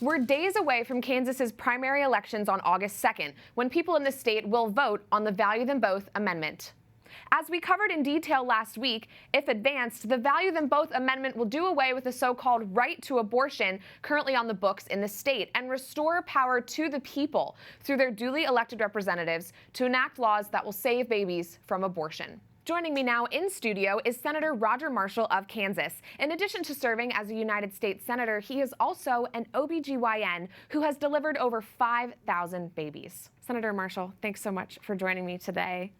We're days away from Kansas's primary elections on August 2nd, when people in the state will vote on the Value Them Both amendment. As we covered in detail last week, if advanced, the Value Them Both amendment will do away with the so-called right to abortion currently on the books in the state and restore power to the people through their duly elected representatives to enact laws that will save babies from abortion. Joining me now in studio is Senator Roger Marshall of Kansas. In addition to serving as a United States Senator, he is also an OBGYN who has delivered over 5,000 babies. Senator Marshall, thanks so much for joining me today.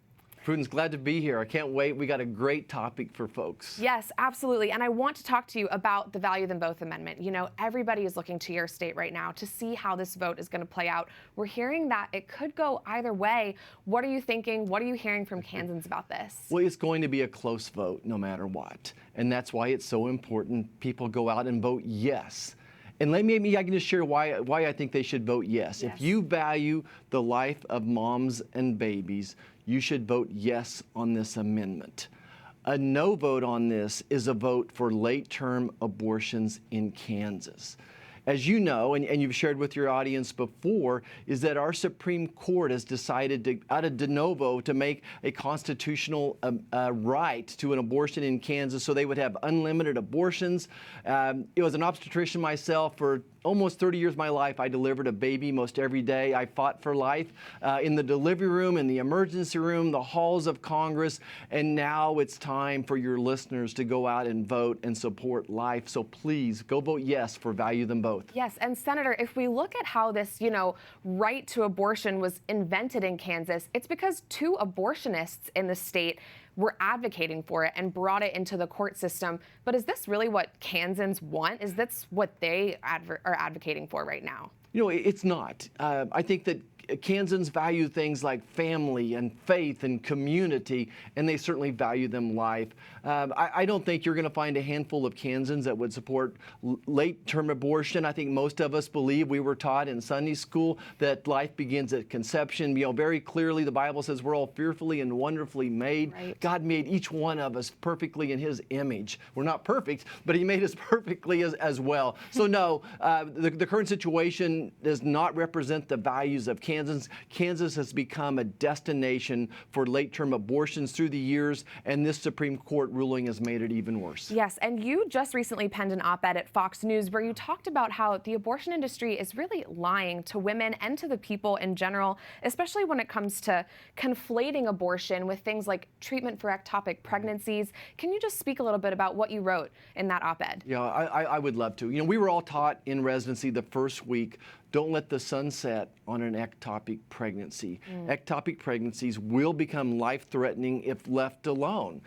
Prudence, glad to be here. I can't wait. We got a great topic for folks. Yes, absolutely. And I want to talk to you about the Value Them Both amendment. You know, everybody is looking to your state right now to see how this vote is going to play out. We're hearing that it could go either way. What are you thinking? What are you hearing from Kansans about this? Well, it's going to be a close vote no matter what. And that's why it's so important people go out and vote yes. And maybe I can just share why I think they should vote yes. If you value the life of moms and babies, you should vote yes on this amendment. A no vote on this is a vote for late-term abortions in Kansas. As you know, and you've shared with your audience before, is that our Supreme Court has decided to, out of de novo, to make a constitutional right to an abortion in Kansas so they would have unlimited abortions. It was an obstetrician myself for almost 30 years of my life. I delivered a baby most every day. I fought for life in the delivery room, in the emergency room, the halls of Congress, and now it's time for your listeners to go out and vote and support life. So please go vote yes for Value Them Both. Yes, and Senator, if we look at how this, right to abortion was invented in Kansas, it's because two abortionists in the state were advocating for it and brought it into the court system. But is this really what Kansans want? Is this what they are advocating for right now? You know, it's not. I think that Kansans value things like family and faith and community, and they certainly value them life. I don't think you're going to find a handful of Kansans that would support late-term abortion. I think most of us believe, we were taught in Sunday school, that life begins at conception. You know, very clearly the Bible says we're all fearfully and wonderfully made. Right. God made each one of us perfectly in His image. We're not perfect, but He made us perfectly as well. So no, the current situation does not represent the values of Kansas. Kansas has become a destination for late-term abortions through the years, and this Supreme Court ruling has made it even worse. Yes, and you just recently penned an op-ed at Fox News where you talked about how the abortion industry is really lying to women and to the people in general, especially when it comes to conflating abortion with things like treatment for ectopic pregnancies. Can you just speak a little bit about what you wrote in that op-ed? Yeah, I would love to. You know, we were all taught in residency the first week, don't let the sun set on an ectopic pregnancy. Ectopic pregnancies will become life-threatening if left alone.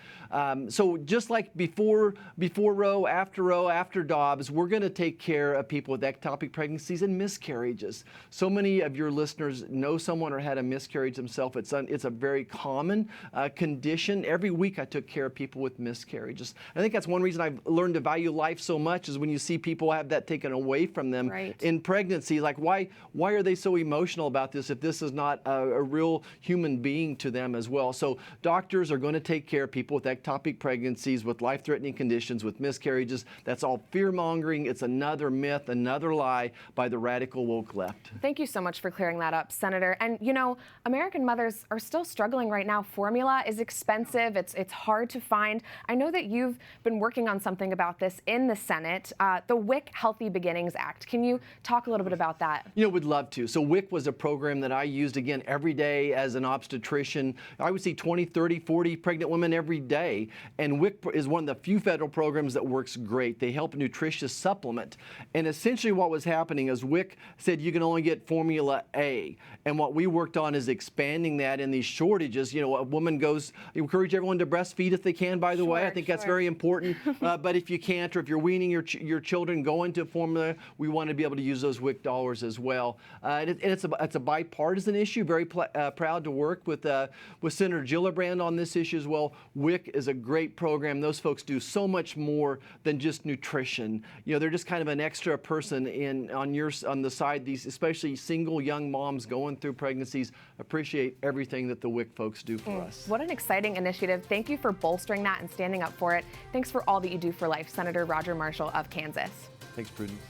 So just like before Roe, after Dobbs, we're going to take care of people with ectopic pregnancies and miscarriages. So many of your listeners know someone or had a miscarriage themselves. It's a very common condition. Every week I took care of people with miscarriages. I think that's one reason I've learned to value life so much, is when you see people have that taken away from them in pregnancy. Like, why are they so emotional about this if this is not a real human being to them as well? So doctors are going to take care of people with ectopic pregnancies, with life-threatening conditions, with miscarriages. That's all fear-mongering. It's another myth, another lie by the radical woke left. Thank you so much for clearing that up, Senator. And you know, American mothers are still struggling right now. Formula is expensive. It's hard to find. I know that you've been working on something about this in the Senate, the WIC Healthy Beginnings Act. Can you talk a little bit about that? You know, would love to. So WIC was a program that I used, again, every day as an obstetrician. I would see 20, 30, 40 pregnant women every day. And WIC is one of the few federal programs that works great. They help nutritious supplement. And essentially what was happening is WIC said you can only get Formula A. And what we worked on is expanding that in these shortages. You know, a woman goes, encourage everyone to breastfeed if they can, by the way. I think that's very important. But if you can't, or if you're weaning your children going to formula, we want to be able to use those WIC dollars as well. And it's a bipartisan issue. Very proud to work with Senator Gillibrand on this issue as well. WIC is a great program. Those folks do so much more than just nutrition. You know, they're just kind of an extra person on the side. These, especially single young moms going through pregnancies, appreciate everything that the WIC folks do for us. What an exciting initiative. Thank you for bolstering that and standing up for it. Thanks for all that you do for life, Senator Roger Marshall of Kansas. Thanks, Prudence.